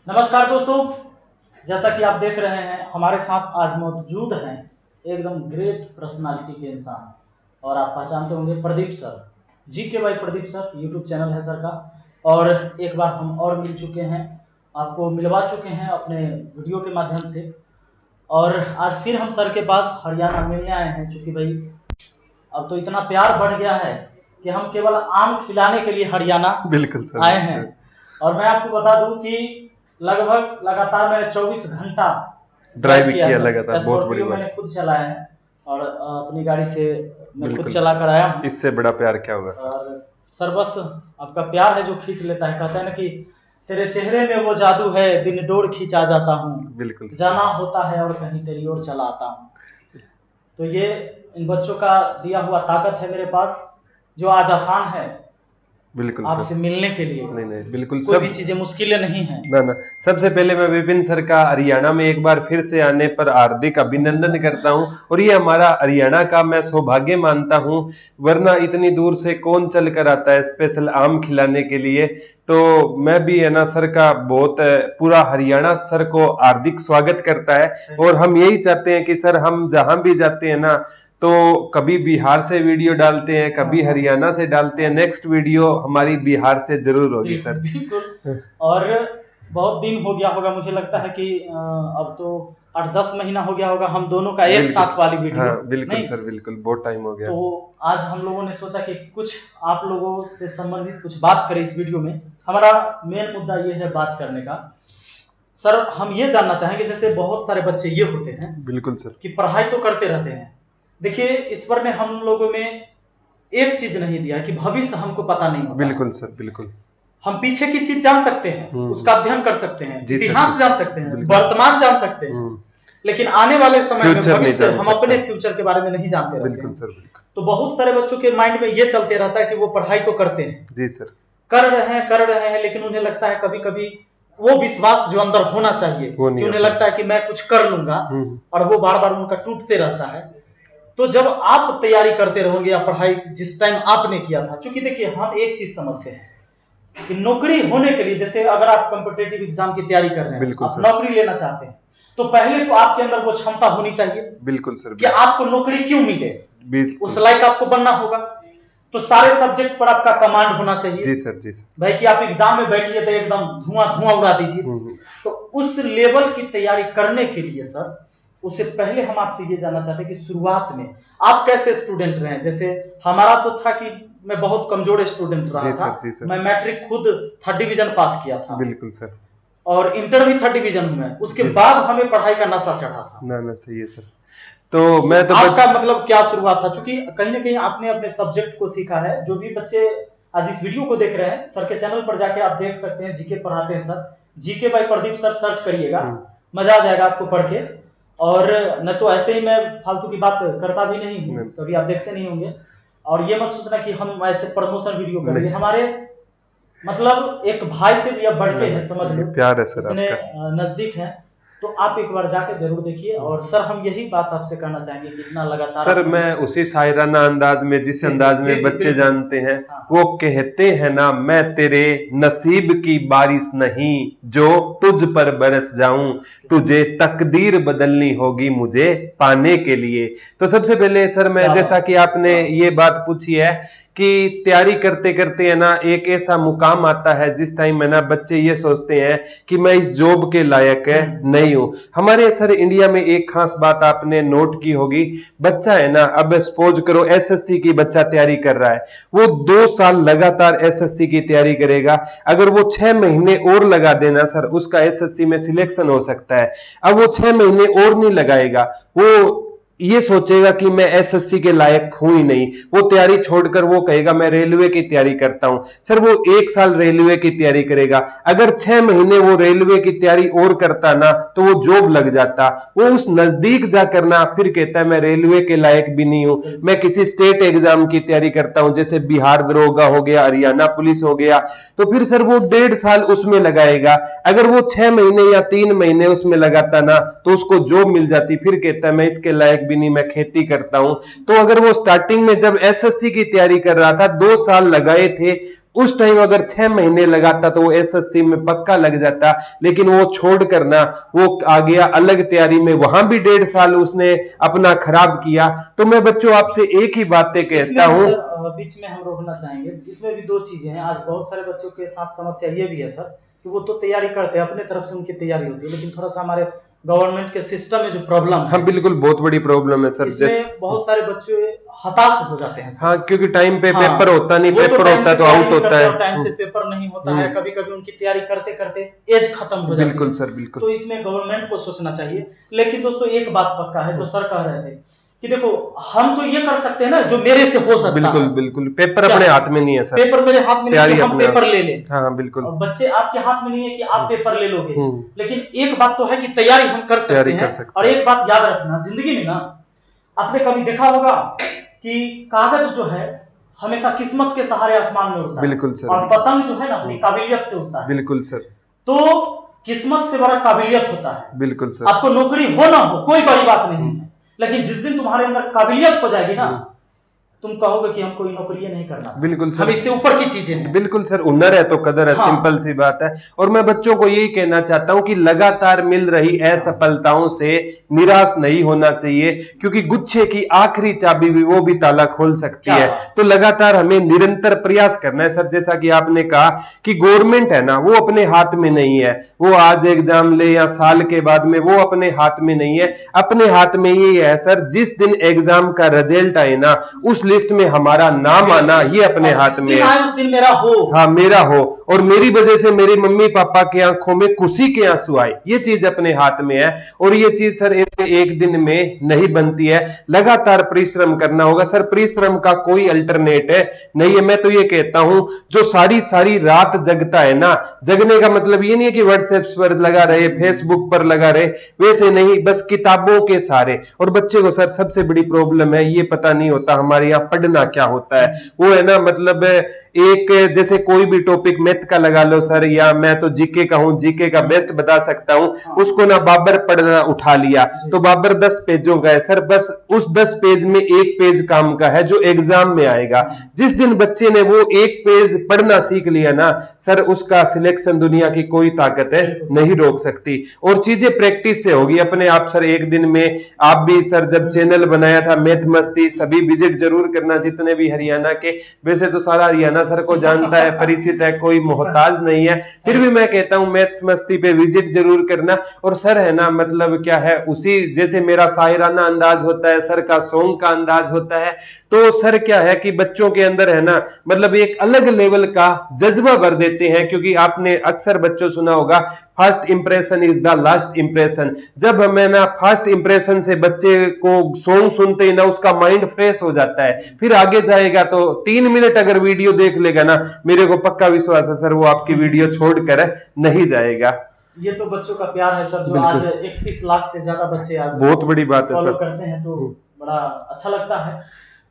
नमस्कार दोस्तों, जैसा कि आप देख रहे हैं हमारे साथ आज मौजूद हैं एकदम ग्रेट पर्सनालिटी के इंसान और आप पहचानते होंगे Pradeep sir. GK by Pradeep sir YouTube channel है सर का। और एक बार हम और मिल चुके हैं, आपको मिलवा चुके हैं अपने वीडियो के माध्यम से। और आज फिर हम सर के पास हरियाणा मिलने आए हैं, क्योंकि भाई अब तो इतना प्यार बढ़ गया है कि हम केवल आम खिलाने के लिए हरियाणा बिल्कुल सर आए हैं। और मैं आपको बता दूं कि लगभग लगातार मैंने 24 घंटा ड्राइव किया लगातार, बहुत बड़ी मैंने बात। खुद चलाया है और अपनी गाड़ी से मैं खुद बिल्कुल। चला कर आया हूं। इससे बड़ा प्यार क्या होगा सर। और सर बस आपका प्यार है जो खींच लेता है। कहता है ना कि तेरे चेहरे में वो जादू है, बिन डोर खींचा जाता हूँ, बिल्कुल जाना होता है और कहीं तेरी ओर चला आता हूँ। तो ये इन बच्चों का दिया हुआ ताकत है मेरे पास, जो आज आसान है बिल्कुल आपसे सर। मिलने के लिए। नहीं बिल्कुल, कोई सब भी चीजें मुश्किलें नहीं है ना। सबसे पहले मैं विपिन सर का हरियाणा में एक बार फिर से आने पर हार्दिक अभिनंदन करता हूं, और ये हमारा हरियाणा का मैं सौभाग्य मानता हूं, वरना इतनी दूर से कौन चल कर आता है स्पेशल आम खिलाने के लिए। तो मैं भी है ना सर का बहुत पूरा हरियाणा सर को हार्दिक स्वागत करता है। और हम यही चाहते हैं कि सर हम जहां भी जाते हैं ना, तो कभी बिहार से वीडियो डालते हैं, कभी हरियाणा से डालते हैं, नेक्स्ट वीडियो हमारी बिहार से जरूर होगी सर। बिल्कुल। और बहुत दिन हो गया होगा, मुझे लगता है कि अब तो 8-10 महीना हो गया होगा हम दोनों का एक साथ वाली वीडियो। हाँ बिल्कुल नहीं सर, बिल्कुल बहुत टाइम हो गया। तो आज हम लोगों ने सोचा कि कुछ आप लोगों से संबंधित कुछ बात करें इस वीडियो में। हमारा मेन मुद्दा ये है बात करने का। सर हम ये जानना चाहेंगे, जैसे बहुत सारे बच्चे ये होते हैं बिल्कुल सर कि पढ़ाई तो करते रहते हैं। देखिए ईश्वर ने हम लोगों में एक चीज नहीं दिया कि भविष्य हमको पता नहीं होता। बिल्कुल सर, बिल्कुल। हम पीछे की चीज जान सकते हैं, उसका अध्ययन कर सकते हैं, जी सर, इतिहास जान सकते हैं, वर्तमान जान सकते हैं, लेकिन आने वाले समय में फ्यूचर नहीं भविष्य जान हम सकते। अपने फ्यूचर के बारे में नहीं जानते रहते बिल्कुल हैं। सर, बिल्कुल। तो बहुत सारे बच्चों के माइंड में ये चलते रहता है कि वो पढ़ाई तो करते हैं, जी सर, कर रहे हैं, लेकिन उन्हें लगता है कभी कभी वो विश्वास जो अंदर होना चाहिए वो कि नहीं उन्हें आता। लगता है कि मैं कुछ कर लूंगा, और वो बार बार उनका टूटते रहता है। तो जब आप तैयारी करते रहोगे या पढ़ाई जिस टाइम आपने किया था, क्योंकि देखिए हम एक चीज समझते हैं कि नौकरी होने के लिए, जैसे अगर आप कॉम्पिटिटिव एग्जाम की तैयारी कर रहे हैं, आप नौकरी लेना चाहते हैं, तो पहले तो आपके अंदर वो क्षमता होनी चाहिए। बिल्कुल सर, कि आपको नौकरी क्यों मिले, बिल्कुल उस लायक आपको बनना होगा। तो सारे सब्जेक्ट पर आपका कमांड होना चाहिए। जी सर, जी सर। भाई कि आप एग्जाम में बैठिए तो एकदम धुआं उड़ा दीजिए। तो उस लेवल की तैयारी करने के लिए सर, उससे पहले हम आपसे ये जानना चाहते हैं कि शुरुआत में आप कैसे स्टूडेंट रहे। जैसे हमारा तो था कि मैं बहुत कमजोर स्टूडेंट रहा था। मैं मैट्रिक खुद 3rd डिवीजन पास किया था। बिल्कुल सर। और इंटर भी 3rd डिवीजन हूं मैं। उसके बाद हमें पढ़ाई का नशा चढ़ा था। ना सही है सर। तो मैं तो आपका मतलब क्या शुरुआत था, क्योंकि कहीं ना कहीं आपने अपने सब्जेक्ट को सीखा है। जो भी बच्चे आज इस वीडियो को देख रहे हैं, सर के चैनल पर जाके आप देख सकते हैं, जीके पढ़ाते हैं sir, GK by Pradeep sir search करिएगा, मजा आ जाएगा आपको पढ़ के। और न तो ऐसे ही मैं फालतू की बात करता भी नहीं हूँ, कभी आप देखते नहीं होंगे। और ये मत सोचना कि हम ऐसे प्रमोशन वीडियो कर रहे हैं, हमारे मतलब एक भाई से भी अब बढ़ के हैं, समझ लो, प्यार है सर इतने आपका। नजदीक हैं। तो आप एक बार जाके जरूर देखिए। और सर हम यही बात आपसे कहना चाहेंगे कि इतना लगातार सर मैं उसी शायराना अंदाज में, जिस अंदाज में बच्चे जानते हैं, वो कहते हैं ना, मैं तेरे नसीब की बारिश नहीं जो तुझ पर बरस जाऊं, तुझे तकदीर बदलनी होगी मुझे पाने के लिए। तो सबसे पहले सर मैं, जैसा कि आपने ये बात पूछी है कि तैयारी करते करते है ना एक ऐसा मुकाम आता है जिस टाइम है ना बच्चे ये सोचते हैं कि मैं इस जॉब के लायक नहीं हूं। हमारे सर इंडिया में एक खास बात आपने नोट की होगी, बच्चा है ना, अब सपोज करो एसएससी की बच्चा तैयारी कर रहा है, वो 2 साल लगातार एसएससी की तैयारी करेगा। अगर वो 6 महीने और लगा देना सर, उसका एसएससी में सिलेक्शन हो सकता है। अब वो 6 महीने और नहीं लगाएगा, वो ये सोचेगा कि मैं एसएससी के लायक हूं ही नहीं, वो तैयारी छोड़कर वो कहेगा मैं रेलवे की तैयारी करता हूं। सर वो 1 साल रेलवे की तैयारी करेगा, अगर 6 महीने वो रेलवे की तैयारी और करता ना तो वो जॉब लग जाता। वो उस नजदीक जाकर ना फिर कहता है मैं रेलवे के लायक भी नहीं हूं, मैं किसी स्टेट एग्जाम की तैयारी करता हूं, जैसे बिहार दरोगा हो गया, हरियाणा पुलिस हो गया। तो फिर सर वो 1.5 साल उसमें लगाएगा। अगर वो 6 महीने या 3 महीने उसमें लगाता ना तो उसको जॉब मिल जाती, फिर कहता है मैं इसके लायक भी नहीं, मैं खेती करता हूं। तो अगर वो स्टार्टिंग में जब एसएससी की तैयारी कर रहा था 2 साल लगाए थे, उस टाइम अगर 6 महीने लगाता तो वो एसएससी में पक्का लग जाता, लेकिन वो छोड़ करना वो आ गया अलग तैयारी में, वहां भी 1.5 साल उसने अपना खराब किया। तो मैं बच्चों आपसे एक ही बातें कहता हूं, बीच में हम रोकना चाहेंगे, इसमें भी दो चीजें हैं। आज बहुत सारे बच्चों के साथ समस्या ये भी है सर कि वो तो तैयारी करते हैं, अपने तरफ से उनकी तैयारी होती है, लेकिन थोड़ा सा हमारे गवर्नमेंट के सिस्टम में जो प्रॉब्लम है, हाँ बिल्कुल बहुत बड़ी प्रॉब्लम है सर, जैसे बहुत सारे बच्चे हताश हो जाते हैं। हाँ क्योंकि टाइम पे पेपर होता नहीं, पेपर होता है तो आउट होता है, टाइम से पेपर नहीं होता है, कभी कभी उनकी तैयारी करते करते एज खत्म हो जाती है। बिल्कुल सर बिल्कुल। तो इसमें गवर्नमेंट को सोचना चाहिए। लेकिन दोस्तों एक बात पक्का है, जो सर कह रहे थे कि देखो हम तो ये कर सकते हैं ना जो मेरे से हो सकता बिल्कुल है। बिल्कुल, पेपर अपने हाथ में नहीं है सर, पेपर मेरे हाथ में नहीं है हम पेपर ले लें। हाँ बिल्कुल, बच्चे आपके हाथ में नहीं है कि आप पेपर ले लोगे, लेकिन एक बात तो है कि तैयारी हम कर सकते हैं। और एक बात याद रखना, जिंदगी में ना आपने कभी देखा होगा कि कागज जो है हमेशा किस्मत के सहारे आसमान में उड़ता है, बिल्कुल सर, और पतंग जो है ना अपनी काबिलियत से उड़ता है। बिल्कुल सर। तो किस्मत से बड़ा काबिलियत होता है। बिल्कुल सर। आपको नौकरी हो ना हो कोई बड़ी बात नहीं है, लेकिन जिस दिन तुम्हारे अंदर काबिलियत हो जाएगी ना, तुम कहोगे कि हम कोई नौकरी नहीं करना। बिल्कुल सर, हम इससे ऊपर की चीजें हैं। बिल्कुल सर, हुनर है तो कदर है, हाँ। सिंपल सी बात है। और मैं बच्चों को यही कहना चाहता हूं कि लगातार मिल रही असफलताओं से निराश नहीं होना चाहिए, क्योंकि गुच्छे की आखिरी चाबी भी वो भी ताला खोल सकती है। तो लगातार हमें निरंतर प्रयास करना है सर। जैसा कि आपने कहा कि गवर्नमेंट है ना वो अपने हाथ में नहीं है, वो आज एग्जाम ले या साल के बाद में वो अपने हाथ में नहीं है। अपने हाथ में ये है सर, जिस दिन एग्जाम का रिजल्ट आए ना उस लिस्ट में हमारा नाम आना, ये अपने हाथ में है। उस दिन मेरा हो, हाँ मेरा हो, और मेरी वजह से मेरे मम्मी पापा की आंखों में खुशी के आंसू आए, ये चीज अपने हाथ में है। और ये चीज सर ऐसे एक दिन में नहीं बनती है, लगातार परिश्रम करना होगा सर। परिश्रम का कोई अल्टरनेट है नहीं है। मैं तो ये कहता हूं जो सारी सारी रात जगता है ना, जगने का मतलब ये नहीं है कि व्हाट्सएप पर लगा रहे, फेसबुक पर लगा रहे, वैसे नहीं, बस किताबों के सहारे। और बच्चे को सर सबसे बड़ी प्रॉब्लम है ये पता नहीं होता हमारे यहाँ पढ़ना क्या होता है। वो है ना मतलब एक जैसे कोई भी टॉपिक मैथ का लगा लो सर, या मैं तो जीके का हूं, जीके का बेस्ट बता सकता हूं, उसको ना बाबर पढ़ना उठा लिया तो बाबर 10 पेजों का है सर, बस उस 10 पेज में एक पेज काम का है जो एग्जाम में आएगा। जिस दिन बच्चे ने वो एक पेज पढ़ना सीख लिया ना सर, उसका सिलेक्शन दुनिया की कोई ताकत है नहीं रोक सकती। और चीजें प्रैक्टिस से होगी अपने आप सर। एक दिन में आप भी सर जब चैनल बनाया था मैथ मस्ती, सभी विजिट जरूर करना जितने भी हरियाणा के, वैसे तो सारा हरियाणा सर को जानता है, परिचित है, कोई मोहताज नहीं है, फिर भी मैं कहता हूं मैथ्स मस्ती पे विजिट जरूर करना। और सर है ना मतलब क्या है, उसी जैसे मेरा शायराना अंदाज होता है, सर का सॉन्ग का अंदाज होता है, तो सर क्या है कि बच्चों के अंदर है ना मतलब एक अलग लेवल का जज्बा भर देते हैं। क्योंकि आपने अक्सर बच्चों सुना होगा first impression is the last impression. जब हमें ना फर्स्ट इंप्रेशन से बच्चे को सॉन्ग सुनते ही ना उसका माइंड फ्रेश हो जाता है, फिर आगे जाएगा तो 3 मिनट अगर वीडियो देख लेगा ना, मेरे को पक्का विश्वास है सर वो आपकी वीडियो छोड़कर नहीं जाएगा। ये तो बच्चों का प्यार है सर, जो आज 31 लाख से ज्यादा बच्चे आज बहुत बड़ी बात है सर करते हैं, तो बड़ा अच्छा लगता है।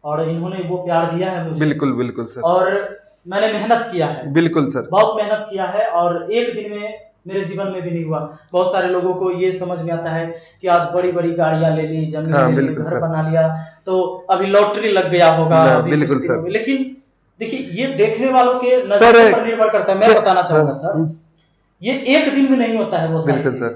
और इन्होंने वो प्यार दिया है मुझे। बिल्कुल बिल्कुल सर। और मैंने मेहनत किया है, बिल्कुल सर, बहुत मेहनत किया है, और एक दिन में मेरे जीवन में भी नहीं हुआ। बहुत सारे लोगों को ये समझ में आता है कि आज बड़ी बड़ी गाड़ियां ले ली, जमीन ले ली, घर बना लिया, तो अभी लॉटरी लग गया होगा। बिल्कुल सर। लेकिन देखिए ये देखने वालों के नजर पर निर्भर करता है। मैं बताना चाहूंगा सर, ये एक दिन में नहीं होता है वो। बिल्कुल सर।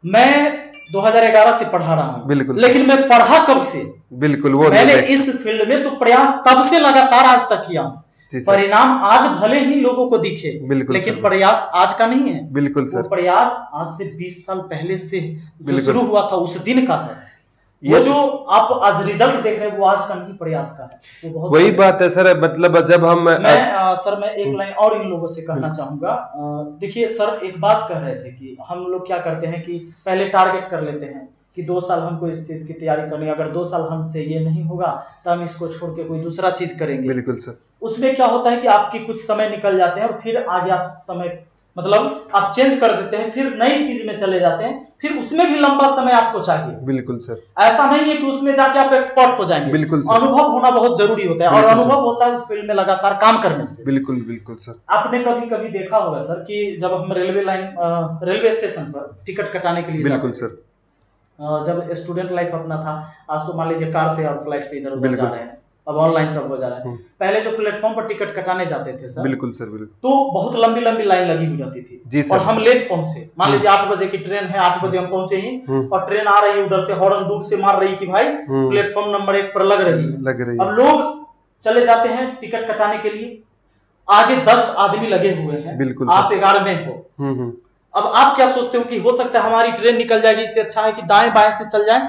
मैं 2011 से पढ़ा रहा हूँ, बिल्कुल, लेकिन मैं पढ़ा कब से? बिल्कुल वो मैंने इस फील्ड में तो प्रयास तब से लगातार आज तक किया हूँ। परिणाम आज भले ही लोगों को दिखे, लेकिन प्रयास आज का नहीं है। बिल्कुल सर, वो प्रयास आज से 20 साल पहले से जो शुरू हुआ था उस दिन का है। वो जो आप आज रिजल्ट देख रहे हैं वो आज का नहीं, प्रयास का है। वो बहुत वही बात है सर। मतलब जब हम मैं एक लाइन और इन लोगों से कहना चाहूंगा। देखिए सर एक बात कह रहे थे कि हम लोग क्या करते हैं कि पहले टारगेट कर लेते हैं कि 2 साल हमको इस चीज की तैयारी करनी है, अगर 2 साल हमसे ये नहीं होगा तो हम इसको छोड़ के कोई दूसरा चीज करेंगे। बिल्कुल सर। उसमें क्या होता है कि आपके कुछ समय निकल जाते हैं और फिर आगे आप समय मतलब आप चेंज कर देते हैं, फिर नई चीज में चले जाते हैं, फिर उसमें भी लंबा समय आपको चाहिए। बिल्कुल सर। ऐसा नहीं है कि उसमें जाके आप एक्सपर्ट हो जाएंगे। बिल्कुल सर। अनुभव होना बहुत जरूरी होता है, और अनुभव होता है उस फील्ड में लगातार काम करने से। बिल्कुल बिल्कुल सर। आपने कभी कभी देखा होगा सर कि जब हम रेलवे स्टेशन पर टिकट कटाने के लिए बिल्कुल सर, जब स्टूडेंट लाइफ अपना था, आज तो मान लीजिए कार से और फ्लाइट से इधर उधर जा रहे हैं, अब ऑनलाइन सब हो जा रहा है। पहले जो प्लेटफॉर्म पर टिकट कटाने जाते थे सर, बिल्कुल सर, बिल्कुल, तो बहुत लंबी लंबी लाइन लगी हुई रहती थी जी सर, और हम लेट पहुंचे। मान लीजिए 8 बजे की ट्रेन है, 8 बजे हम पहुंचे ही और ट्रेन आ रही है, उधर से हॉर्न दूर से मार रही कि भाई प्लेटफॉर्म नंबर 1 पर लग रही है। अब लोग चले जाते हैं टिकट कटाने के लिए, आगे 10 आदमी लगे हुए हैं, बिल्कुल, आप 11वें हो। अब आप क्या सोचते हो कि हो सकता है हमारी ट्रेन निकल जाएगी, इससे अच्छा है कि दाएं बाएं से चल जाए,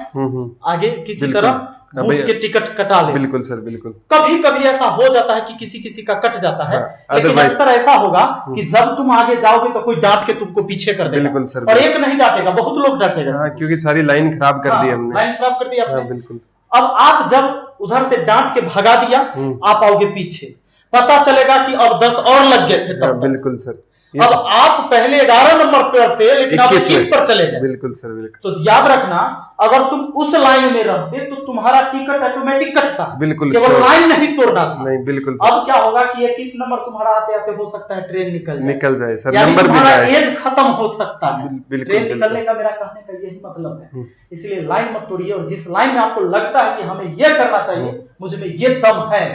आगे किसी तरह घुस के टिकट कटा ले। बिल्कुल सर, बिल्कुल। कभी कभी ऐसा हो जाता है कि किसी किसी का कट जाता है, लेकिन अक्सर ऐसा होगा कि जब तुम आगे जाओगे तो कोई डांट के तुमको पीछे कर देगा। बिल्कुल सर, और एक नहीं डांटेगा, बहुत लोग डांटेगा, क्योंकि सारी लाइन खराब कर दी हमने, लाइन खराब कर दी आपने। बिल्कुल। अब आप जब उधर से डांट के भगा दिया, आप आओगे पीछे, पता चलेगा कि अब 10 और लग गए थे तब। बिल्कुल सर। अब आप पहले 11 नंबर पर थे, लेकिन आप 21 पर चले गए। बिल्कुल सर, बिल्कुल। तो याद रखना, अगर तुम उस लाइन में रहते तो तुम्हारा टिकट ऑटोमेटिक कटता, बिल्कुल, केवल लाइन नहीं तोड़ना था। नहीं, बिल्कुल। अब क्या होगा कि 21 नंबर तुम्हारा आते आते हो सकता है ट्रेन निकल जाए सर, यानी नंबर तुम्हारा एज खत्म हो सकता है। ट्रेन बिल्कुल। निकलने का मेरा कहने का यही मतलब है। इसलिए लाइन मत तोड़िए, और जिस लाइन में आपको लगता है कि हमें यह करना चाहिए, मुझ में ये दम है,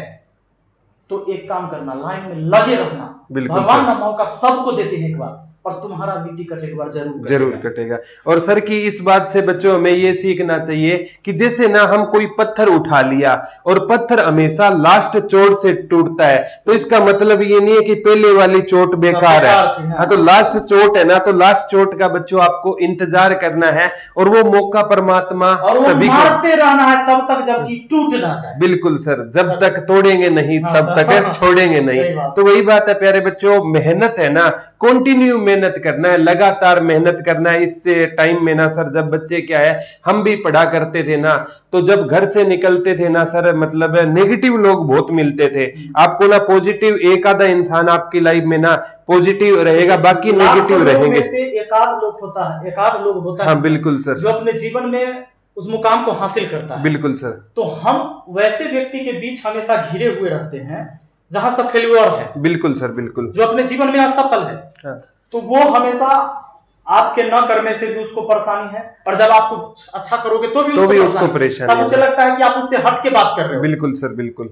तो एक काम करना, लाइन में लगे रहना। भगवान ना मौका सबको देते हैं एक बार, और तुम्हारा भी टिकट एक बार जरूर कटेगा। और सर की इस बात से बच्चों हमें ये सीखना चाहिए कि जैसे ना हम कोई पत्थर उठा लिया और पत्थर हमेशा लास्ट चोट से टूटता है, तो इसका मतलब ये नहीं है कि पहले वाली चोट बेकार है। हाँ, तो लास्ट चोट है ना, तो लास्ट चोट का बच्चों आपको इंतजार करना है, और वो मौका परमात्मा सभी को मारते रहना है तब तक जब कि टूट ना जाए। बिल्कुल सर, जब तक तोड़ेंगे नहीं तब तक छोड़ेंगे नहीं। तो वही बात है प्यारे बच्चों, मेहनत है ना, कंटिन्यू मेहनत करना है, लगातार मेहनत करना है। इससे टाइम में ना सर, जब बच्चे क्या है, हम भी पढ़ा करते थे ना, तो जब घर से निकलते थे ना सर, मतलब नेगेटिव लोग बहुत मिलते थे आपको ना। पॉजिटिव एक आधा इंसान आपकी लाइफ में ना पॉजिटिव रहेगा, बाकी नेगेटिव रहेंगे। एक आध लोग होता है, हाँ बिल्कुल सर, जो अपने जीवन में उस मुकाम को हासिल करता है। बिल्कुल सर। तो हम वैसे व्यक्ति के बीच हमेशा घिरे हुए रहते हैं जहां सब फेल्यूर है। बिल्कुल सर, बिल्कुल। जो अपने जीवन में असफल है, तो वो हमेशा आपके न करने से भी उसको परेशानी है, और जब आप कुछ अच्छा करोगे तो भी उसको परेशानी। तब उसे लगता है कि आप उससे हट के बात कर रहे हो। बिल्कुल सर, बिल्कुल।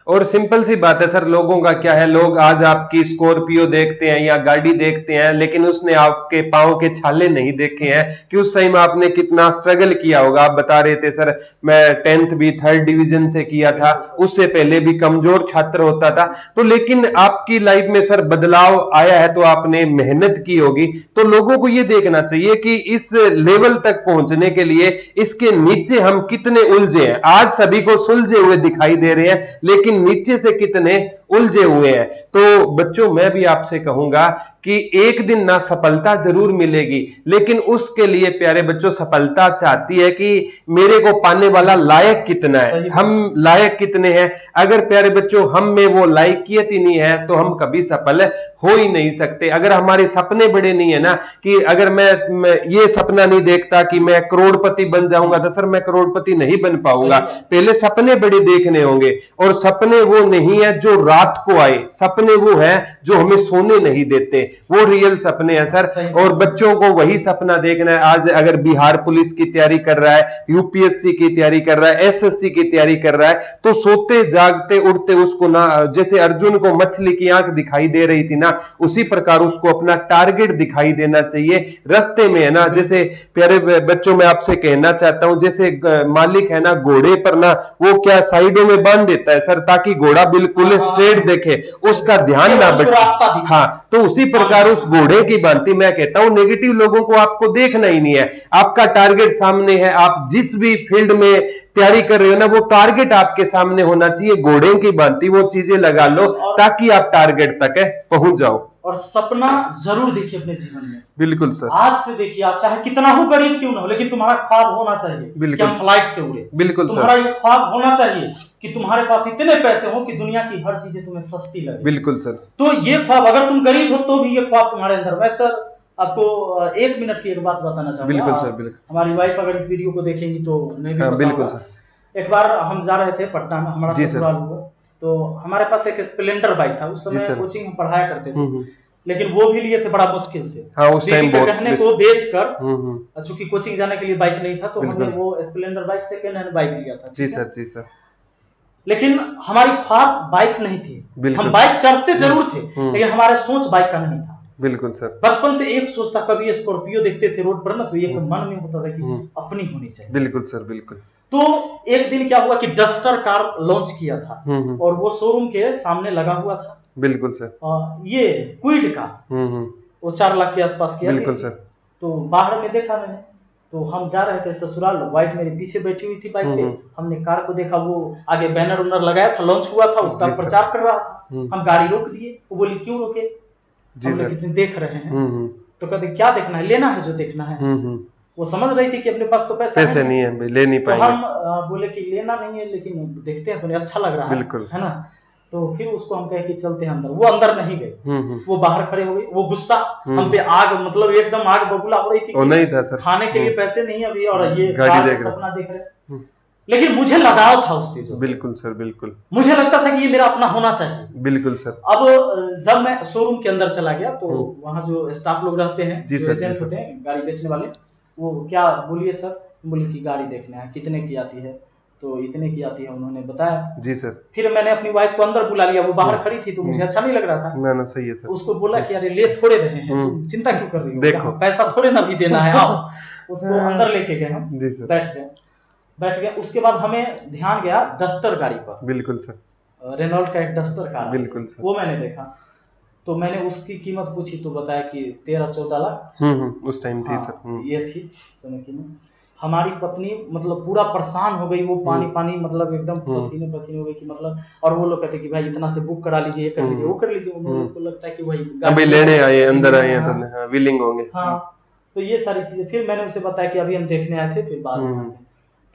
और सिंपल सी बात है सर, लोगों का क्या है, लोग आज आपकी स्कॉर्पियो देखते हैं या गाड़ी देखते हैं, लेकिन उसने आपके पांव के छाले नहीं देखे हैं कि उस टाइम आपने कितना स्ट्रगल किया होगा। आप बता रहे थे सर, मैं 10th भी 3rd डिवीजन से किया था, उससे पहले भी कमजोर छात्र होता था। तो लेकिन आपकी लाइफ में सर बदलाव आया है, तो आपने मेहनत की होगी। तो लोगों को ये देखना चाहिए कि इस लेवल तक पहुंचने के लिए इसके नीचे हम कितने उलझे हैं। आज सभी को सुलझे हुए दिखाई दे रहे हैं, लेकिन नीचे से कितने उलझे हुए हैं। तो बच्चों, मैं भी आपसे कहूंगा कि एक दिन ना सफलता जरूर मिलेगी, लेकिन उसके लिए प्यारे बच्चों, सफलता चाहती है कि मेरे को पाने वाला लायक कितना है, हम लायक कितने हैं। अगर प्यारे बच्चों हम में वो लायकियत ही नहीं है, तो हम कभी सफल हो ही नहीं सकते। अगर हमारे सपने बड़े नहीं है ना, कि अगर मैं ये सपना नहीं देखता कि मैं करोड़पति बन जाऊंगा, तो सर मैं करोड़पति नहीं बन पाऊंगा। पहले सपने बड़े देखने होंगे, और सपने वो नहीं है जो रात को आए, सपने वो है जो हमें सोने नहीं देते, वो रियल सपने हैं सर। और बच्चों को वही सपना देखना है। आज अगर बिहार पुलिस की तैयारी कर रहा है, यूपीएससी की तैयारी कर रहा है, एसएससी की तैयारी कर रहा है, तो सोते जागते उठते उसको ना, जैसे अर्जुन को मछली की आंख दिखाई दे रही थी ना, उसी प्रकार उसको अपना टारगेट दिखाई देना चाहिए रास्ते में, है ना। जैसे प्यारे बच्चों, मैं आपसे कहना चाहता हूं, जैसे मालिक है ना घोड़े पर ना, वो क्या साइडों में बांध देता है सर, ताकि घोड़ा बिल्कुल स्ट्रेट देखे, उसका ध्यान ना भटके। हाँ, तो उसी प्रकार उस घोड़े की भांति मैं कहता हूं, नेगेटिव लोगों को आपको देखना ही नहीं है। आपका टारगेट सामने है, आप जिस भी फील्ड में तैयारी कर रहे हो ना, वो टारगेट आपके सामने होना चाहिए। घोड़े की भांति वो चीजें लगा लो, ताकि आप टारगेट तक पहुंच जाओ। और सपना जरूर देखिए अपने जीवन में। बिल्कुल सर। आज से देखिए, आप चाहे कितना हो गरीब क्यों ना हो, लेकिन तुम्हारा ख्वाब होना चाहिए कि हम फ्लाइट से उड़े। बिल्कुल तुम्हारा ये ख्वाब होना चाहिए कि तुम्हारे पास इतने पैसे हो कि दुनिया की हर चीजें तुम्हें सस्ती लगे। बिल्कुल सर। तो ये ख्वाब, अगर तुम गरीब हो तो भी ये ख्वाब तुम्हारे अंदर। मैं सर आपको 1 मिनट की एक बात बताना चाहूंगा। बिल्कुल सर, बिल्कुल। हमारी वाइफ अगर इस वीडियो को देखेंगी तो मैं भी बिल्कुल सर। एक बार हम जा रहे थे पटना में, हमारा ससुराल हुआ, तो हमारे पास एक स्प्लेंडर बाइक था। उस समय कोचिंग में पढ़ाया करते थे, लेकिन वो भी लिए थे बड़ा मुश्किल से। हाँ, उस टाइम कहने को बेचकर, चूंकि कोचिंग जाने के लिए बाइक नहीं था, तो हमने वो Splendor bike second hand bike लिया था। जी सर, जी सर। लेकिन हमारी ख्वाब बाइक नहीं थी। हम बाइक चढ़ते जरूर थे, लेकिन हमारा सोच बाइक का नहीं था। बिल्कुल सर। बचपन से एक सोचता, कभी स्कॉर्पियो देखते थे रोड पर ना, तो एक मन में होता था कि अपनी होनी चाहिए। बिल्कुल सर, बिल्कुल। तो एक दिन क्या हुआ कि डस्टर कार लॉन्च किया था और वो शोरूम के सामने लगा हुआ था। बिल्कुल सर। ये क्विड का वो 4 लाख के आसपास किया। बिल्कुल सर। तो बाहर में देखा मैंने, तो हम जा रहे थे ससुराल, वाइफ मेरे पीछे बैठी हुई थी बाइक पे। हमने कार को देखा, वो आगे बैनर उनर लगाया था, लॉन्च हुआ था, उसका प्रचार कर रहा था। हम गाड़ी रोक दिए। वो बोली क्यों रोके? हमने कितने देख रहे हैं। तो कहते क्या देखना है? लेना है जो देखना है। वो समझ रही थी कि अपने पास तो पैसे नहीं है, ले नहीं पाएंगे। तो हम बोले कि लेना नहीं है, लेकिन देखते हैं, तुम्हें अच्छा लग रहा है ना। तो फिर उसको हम कहे कि चलते हैं अंदर। वो अंदर नहीं गए, वो बाहर खड़े हो गए। वो गुस्सा हम पे आग, मतलब एकदम आग बबूला हो रही थी कि नहीं था सर, खाने के लिए पैसे नहीं है अभी, और ये कार का सपना देख रहे। लेकिन मुझे लगाव था उस चीजों से। बिल्कुल सर, बिल्कुल। मुझे लगता था कि ये मेरा अपना होना चाहिए। बिल्कुल सर। अब जब मैं शोरूम के अंदर चला गया, तो वहाँ जो स्टाफ लोग रहते हैं, जो एजेंट होते हैं, गाड़ी बेचने वाले, वो क्या बोलिए सर, बोली की गाड़ी देखना है, कितने की आती है? तो इतने की आती है, उन्होंने बताया। जी सर। फिर मैंने अपनी वाइफ को अंदर बुला लिया, वो बाहर खड़ी थी, तो मुझे अच्छा नहीं लग रहा था। ना सही है सर। उसको बोला कि अरे ले थोड़े रहे हैं, तुम चिंता क्यों कर रही हो, देखो पैसा थोड़े ना भी देना है, आओ। उसको अंदर लेके गए हम। जी सर। बैठ गए। उसके बाद हमें ध्यान गया डस्टर गाड़ी पर। बिल्कुल सर। रेनॉल्ट का एक डस्टर कार। बिल्कुल सर। वो मैंने देखा, तो मैंने उसकी कीमत पूछी, तो बताया कि 13-14 लाख उस टाइम थी सर। ये थी समय कीमत। हमारी पत्नी मतलब पूरा परेशान हो गई, वो पानी मतलब एकदम पसीने हो गई कि मतलब। और वो लोग कहते कि भाई इतना से बुक करा लीजिए, कर लीजिए, वो कर लीजिए। उन लोगों को लगता है कि भाई अभी लेने आए, अंदर आए हैं, तो विलिंग होंगे। हाँ, तो ये सारी चीजें। फिर मैंने उसे बताया कि अभी हम देखने आए थे, फिर बाद में।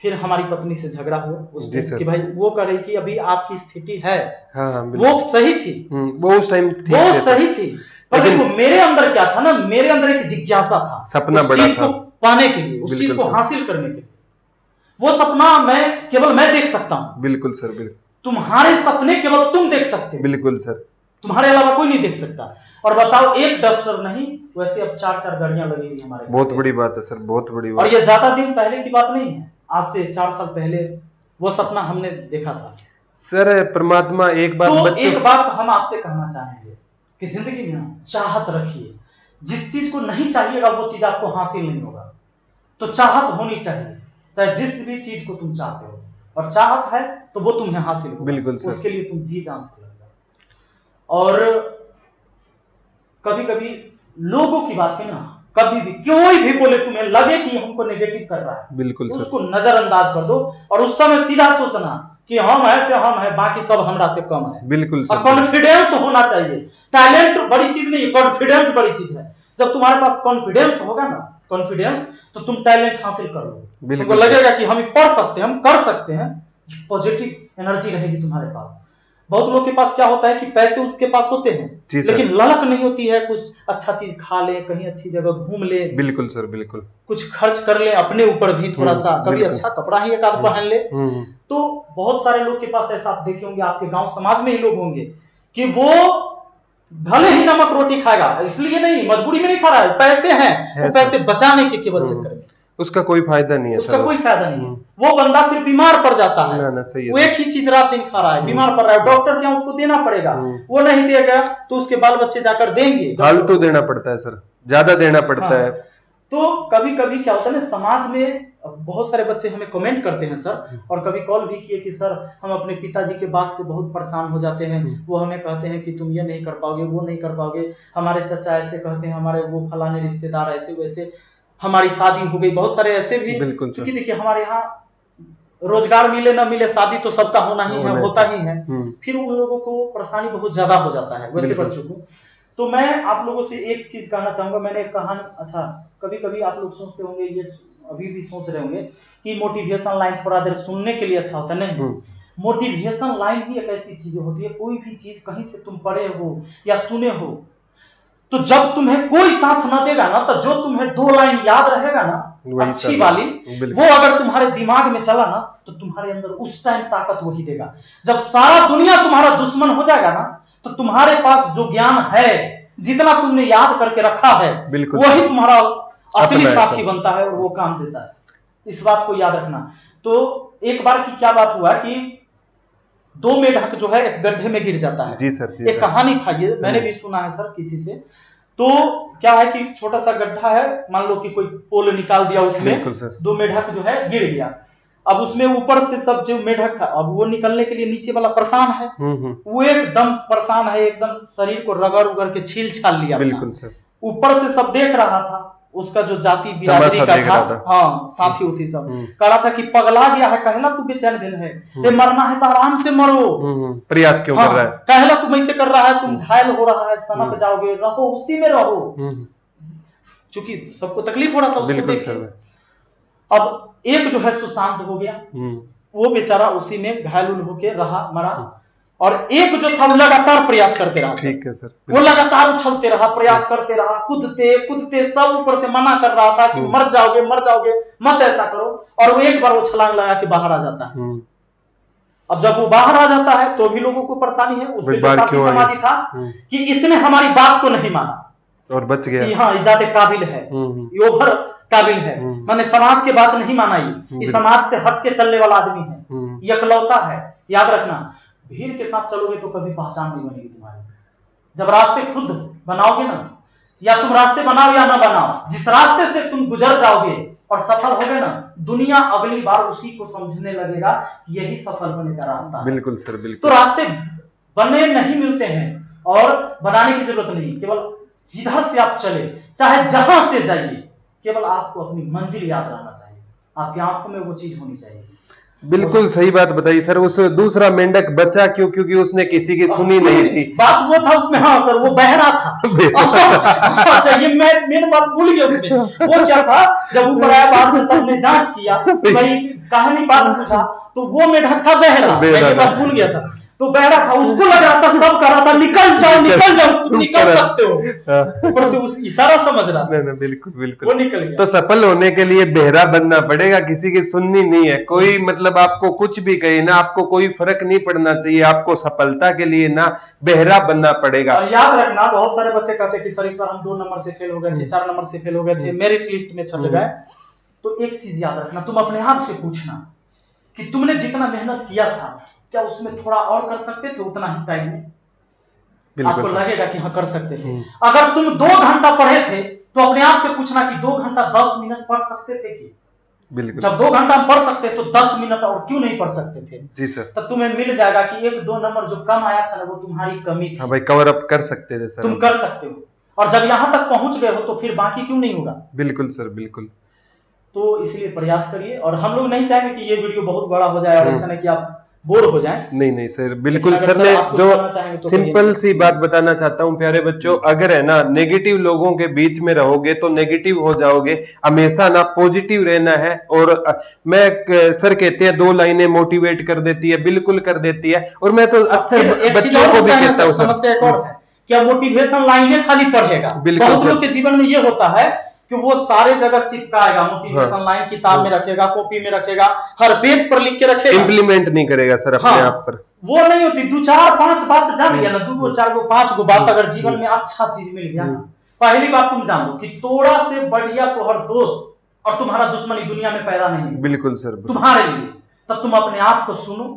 फिर हमारी पत्नी से झगड़ा हुआ उस टाइम कि भाई वो कह रही कि अभी आपकी स्थिति है। वो सही थी, वो उस टाइम वो सही थी, पर देखो मेरे अंदर क्या था ना, मेरे अंदर एक जिज्ञासा था, सपना बड़ा था पाने के लिए, उस चीज को हासिल करने के लिए। वो सपना केवल मैं देख सकता हूँ। बिल्कुल सर, बिल्कुल। तुम्हारे सपने केवल तुम देख सकते हो। बिल्कुल सर। तुम्हारे अलावा कोई नहीं देख सकता। और बताओ, एक डस्टर नहीं, वैसे अब 4-4 गाड़ियां लगी हुई हमारे। बहुत बड़ी बात है सर, बहुत बड़ी बात। और ये ज्यादा दिन पहले की बात नहीं है, आज से 4 साल पहले वो सपना हमने देखा था सर। परमात्मा एक बात, तो एक बात हम आपसे कहना चाहेंगे कि जिंदगी में चाहत रखिए। जिस चीज को नहीं चाहिएगा वो चीज आपको हासिल नहीं होगा। तो चाहत होनी चाहिए, चाहे जिस भी चीज को तुम चाहते हो, और चाहत है तो वो तुम्हें हासिल होगा। बिल्कुल सर। उसके लिए तुम जी जान से लगेगा। और कभी कभी लोगों की बातें ना, कभी भी कोई भी बोले, तुम्हें लगे कि हमको नेगेटिव कर रहा है, बिल्कुल तो उसको नजरअंदाज कर दो। और उस समय सीधा सोचना कि हम ऐसे हम है, बाकी सब हमरा से कम है। बिल्कुल सर। और कॉन्फिडेंस होना चाहिए। टैलेंट बड़ी चीज नहीं, कॉन्फिडेंस बड़ी चीज है। जब तुम्हारे पास कॉन्फिडेंस होगा ना, कॉन्फिडेंस, तो तुम टैलेंट हासिल करोगे। तुमको लगेगा कि हम पढ़ सकते हैं, हम कर सकते हैं। पॉजिटिव एनर्जी रहेगी तुम्हारे पास। बहुत लोग के पास क्या होता है कि पैसे उसके पास होते हैं, लेकिन ललक नहीं होती है कुछ अच्छा चीज खा ले, कहीं अच्छी जगह घूम ले। बिल्कुल सर, बिल्कुल। कुछ खर्च कर ले अपने ऊपर भी थोड़ा सा, कभी अच्छा कपड़ा ही एक आध पहन ले। तो बहुत सारे लोग के पास ऐसा आप देखे होंगे, आपके गांव समाज में ही लोग होंगे कि वो भले ही नमक रोटी खाएगा, इसलिए नहीं, मजबूरी में नहीं खा रहा है, पैसे हैं, वो पैसे बचाने के केवल चक्कर में, उसका कोई फायदा नहीं है, उसका कोई फायदा नहीं है। वो बंदा फिर बीमार पड़ जाता है। ना, सही है। वो एक ही चीज रात दिन खा रहा है, बीमार पड़ रहा है, डॉक्टर क्या उसको देना पड़ेगा, वो नहीं देगा तो उसके बाल बच्चे जाकर देंगे। फालतू देना पड़ता है सर, ज्यादा देना पड़ता है। तो कभी कभी क्या होता है ना, समाज में बहुत सारे बच्चे हमें कमेंट करते हैं सर, और कभी कॉल भी किए कि सर हम अपने पिताजी के बात से बहुत परेशान हो जाते हैं। वो हमें कहते हैं कि तुम ये नहीं कर पाओगे, वो नहीं कर पाओगे, हमारे चचा ऐसे कहते हैं, हमारे वो फलाने रिश्तेदार ऐसे वैसे, हमारी शादी हो गई। बहुत सारे ऐसे भी, क्योंकि देखिए हमारे यहाँ रोजगार मिले ना मिले, शादी तो सबका होना ही है, होता ही है। फिर उन लोगों को परेशानी बहुत ज्यादा हो जाता है वैसे बच्चों को। तो मैं आप लोगों से एक चीज कहना चाहूंगा। मैंने एक कहानी, अच्छा कभी कभी आप लोग सोचते होंगे, ये अभी भी सोच रहे होंगे कि मोटिवेशन लाइन थोड़ा देर सुनने के लिए अच्छा होता है। नहीं, मोटिवेशन लाइन ही एक ऐसी चीज होती है, कोई भी चीज कहीं से तुम पढ़े हो या सुने हो, तो जब तुम्हें कोई साथ ना देगा ना, तो जो तुम्हें 2 लाइन याद रहेगा ना अच्छी वाली, वो अगर तुम्हारे दिमाग में चला ना, तो तुम्हारे अंदर उस टाइम ताकत वही देगा। जब सारा दुनिया तुम्हारा दुश्मन हो जाएगा ना, तो तुम्हारे पास जो ज्ञान है, जितना तुमने याद करके रखा है, वही तुम्हारा असली साथी बनता है और वो काम देता है। इस बात को याद रखना। तो एक बार की क्या बात हुआ कि 2 मेढक जो है एक गड्ढे में गिर जाता है। जी सर, जी एक कहानी था, ये मैंने भी सुना है सर किसी से। तो क्या है कि छोटा सा गड्ढा है, मान लो कि कोई पोल निकाल दिया, उसमें 2 मेढक जो है गिर गया। अब उसमें ऊपर से सब जो मेढक था, अब वो निकलने के लिए नीचे वाला परेशान है, वो एकदम परेशान है, एकदम शरीर को रगड़ उगड़ के छील छाल लिया। बिल्कुल सर। ऊपर से सब देख रहा था, उसका जो जाति बिरादरी का था, हाँ साथी उथी सब कह रहा था कि पगला गया है, कहला तू बेचैन दिल है, मरना है तो आराम से मरो, प्रयास क्यों कर रहा है, कहला तुम ऐसे कर रहा है, तुम घायल हो रहा है, सनक जाओगे, रहो उसी में रहो। चूंकि सबको तकलीफ हो रहा था उसको देख के। अब एक जो है सुशांत हो गया, वो बेचारा उसी में घायल होके रहा, मरा। और एक जो था वो लगातार प्रयास करते रहा। ठीक है सर। वो लगातार उछलते रहा, प्रयास करते रहा, कूदते कूदते, सब ऊपर से मना कर रहा था कि मर जाओगे मर जाओगे, मत ऐसा करो। और वो एक बार वो छलांग लगा के बाहर आ जाता है। अब जब वो बाहर आ जाता है तो भी लोगों को परेशानी है। उसके जो साथी समाधि था कि इसने हमारी बात को नहीं माना और बच गया कि हाँ ज्यादा काबिल है, ये ओवर काबिल है, मैंने समाज की बात नहीं माना, ये समाज से हट के चलने वाला आदमी है, ये इकलौता है। याद रखना, भीड़ के साथ चलोगे तो कभी पहचान नहीं बनेगी तुम्हारी। जब रास्ते खुद बनाओगे ना, या तुम रास्ते बनाओ या ना बनाओ, जिस रास्ते से तुम गुजर जाओगे और सफल होगे ना, दुनिया अगली बार उसी को समझने लगेगा कि यही सफल होने का रास्ता है। बिल्कुल सर, बिल्कुल। तो रास्ते बनने नहीं मिलते हैं और बनाने की जरूरत नहीं, केवल सीधा से आप चले, चाहे जहां से जाइए, केवल आपको अपनी मंजिल याद रहना चाहिए, आपकी आंखों में वो चीज होनी चाहिए। बिल्कुल सही बात बताई सर। उस दूसरा मेंढक बचा क्यों? क्योंकि उसने किसी की सुनी नहीं थी। बात वो था उसमें, हाँ सर, वो बहरा था। अच्छा, ये मैं मेन बात भूल गया उसमें। वो क्या था, जब ऊपर आया बाद में सबने जांच किया, भाई कहानी बात पूछा, तो वो मेढक था बहरा, मैं बात भूल गया था। तो बहरा था, उसको लग रहा था, सब कह रहा था निकल जाओ तुम निकल सकते हो, ऊपर से उस इशारा समझ रहा था। नहीं, बिल्कुल बिल्कुल, वो निकल गया। तो सफल होने के लिए बहरा बनना पड़ेगा, किसी की सुननी नहीं है। कोई मतलब आपको कुछ भी कहे ना, आपको कोई फर्क नहीं पड़ना चाहिए, आपको सफलता के लिए ना बहरा बनना पड़ेगा। और याद रखना, बहुत सारे बच्चे कहते हैं कि सर इस बार हम 2 नंबर से फेल हो गए थे, 4 नंबर से फेल हो गए थे, मेरिट लिस्ट में छट गए। तो एक चीज याद रखना, तुम अपने आप से पूछना कि तुमने जितना मेहनत किया था, क्या उसमें थोड़ा और कर सकते थे उतना ही टाइम में? आपको लगेगा कि हाँ कर सकते थे। अगर तुम 2 घंटा पढ़े थे तो अपने आप से पूछना कि 2 घंटा 10 मिनट पढ़ सकते थे कि? बिल्कुल। जब 2 घंटा पढ़ सकते तो 10 मिनट और क्यों नहीं पढ़ सकते थे? जी सर। तब तुम्हें मिल जाएगा कि 1-2 नंबर जो कम आया था ना, वो तुम्हारी कमी थी। हाँ भाई, कवर अप कर सकते थे सर, तुम कर सकते हो। और जब यहां तक पहुंच गए हो तो फिर बाकी क्यों नहीं होगा? बिल्कुल सर, बिल्कुल। तो इसलिए प्रयास करिए। और हम लोग नहीं चाहेंगे कि ये वीडियो बहुत बड़ा हो जाए और ऐसा नहीं कि आप बोर हो जाएं। नहीं सर, बिल्कुल। सर ने जो सिंपल सी बात बताना चाहता हूँ प्यारे बच्चों, अगर है ना नेगेटिव लोगों के बीच में रहोगे तो नेगेटिव हो जाओगे, हमेशा ना पॉजिटिव रहना है। और मैं सर कहते हैं 2 लाइनें मोटिवेट कर देती है, बिल्कुल कर देती है। और मैं तो अक्सर बच्चों को भी कहता हूँ सर, समस्या एक और है, क्या मोटिवेशन लाइनें खाली पढ़ेगा? बहुत लोग के जीवन में ये होता है कि वो सारे जगह चिपकाएगा मोटिवेशन लाइन, किताब में रखेगा, कॉपी में रखेगा, हर पेज पर लिख के रखेगा, इंप्लीमेंट नहीं करेगा सर अपने आप पर। वो नहीं होती। 2-4-5 बात जान गया ना, 2-4-5 बात अगर जीवन में अच्छा चीज मिल गया ना, पहली बात तुम जान लो कि तोड़ा से बढ़िया तो हर दोस्त और तुम्हारा दुश्मनी दुनिया में पैदा नहीं है। बिल्कुल सर, तुम्हारे लिए। तब तुम अपने आप को सुनो,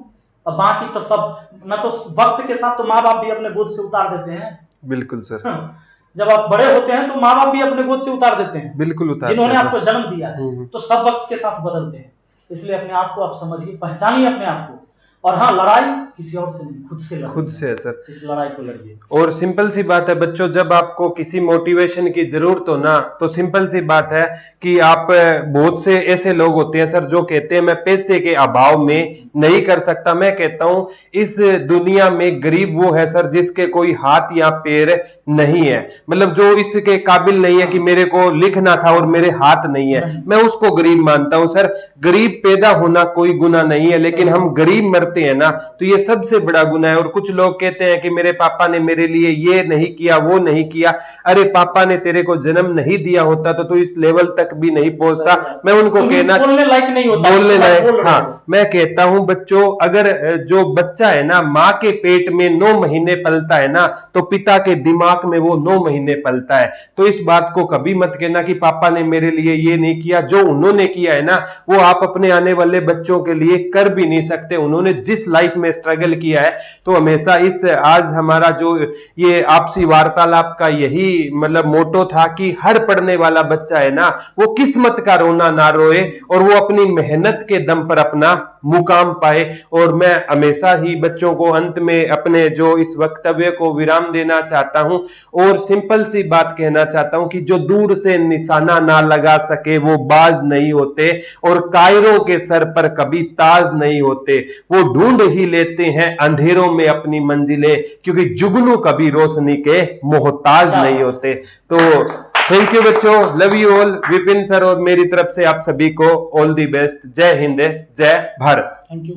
और बाकी तो सब न तो वक्त के साथ तो माँ बाप भी अपने गोद से उतार देते हैं। बिल्कुल सर। जब आप बड़े होते हैं तो माँ बाप भी अपने गोद से उतार देते हैं, बिल्कुल उतार, जिन्होंने आपको जन्म दिया है। तो सब वक्त के साथ बदलते हैं। इसलिए अपने आप को आप समझिए, पहचानिए अपने आप को। और हाँ, लड़ाई किसी और से नहीं, खुद से लड़िए। खुद से है सर, इस लड़ाई को लड़िए। और सिंपल सी बात है बच्चों, जब आपको किसी मोटिवेशन की जरूरत हो ना, तो सिंपल सी बात है कि आप, बहुत से ऐसे लोग होते हैं सर जो कहते हैं मैं पैसे के अभाव में नहीं कर सकता। मैं कहता हूं इस दुनिया में गरीब वो है सर जिसके कोई हाथ या पैर नहीं है, मतलब जो इसके काबिल नहीं है कि मेरे को लिखना था और मेरे हाथ नहीं है, मैं उसको गरीब मानता हूं सर। गरीब पैदा होना कोई गुनाह नहीं है, लेकिन हम गरीब मरते हैं ना, तो ये सबसे बड़ा गुनाह है। और कुछ लोग कहते हैं कि मेरे पापा ने मेरे लिए ये नहीं किया, वो नहीं किया। अरे पापा ने तेरे को जन्म नहीं दिया होता तो तू इस लेवल तक भी नहीं पहुंचता। मैं उनको कहना, बोलने लायक नहीं होता, बोलने लायक। हाँ, मैं कहता हूं बच्चों, अगर जो बच्चा है ना माँ के पेट में 9 महीने पलता है ना, तो पिता के दिमाग में वो 9 महीने पलता है। तो इस बात को कभी मत कहना कि पापा ने मेरे लिए ये नहीं किया। जो उन्होंने किया है ना, वो आप अपने आने वाले बच्चों के लिए कर भी नहीं सकते। उन्होंने जिस लाइफ में स्ट्रगल स्ट्रगल किया है। तो हमेशा इस आज हमारा जो ये आपसी वार्तालाप का यही मतलब मोटो था कि हर पढ़ने वाला बच्चा है ना, वो किस्मत का रोना ना रोए और वो अपनी मेहनत के दम पर अपना मुकाम पाए। और मैं हमेशा ही बच्चों को अंत में अपने जो इस वक्तव्य को विराम देना चाहता हूं और सिंपल सी बात कहना चाहता हूं कि जो दूर से निशाना ना लगा सके वो बाज नहीं होते, और कायरों के सर पर कभी ताज नहीं होते, वो ढूंढ ही लेते हैं अंधेरों में अपनी मंजिलें, क्योंकि जुगनू कभी रोशनी के मोहताज नहीं होते। तो थैंक यू बच्चों, love you all. Vipin sir और मेरी तरफ से आप सभी को ऑल दी बेस्ट। जय हिंद, जय भारत। Thank you.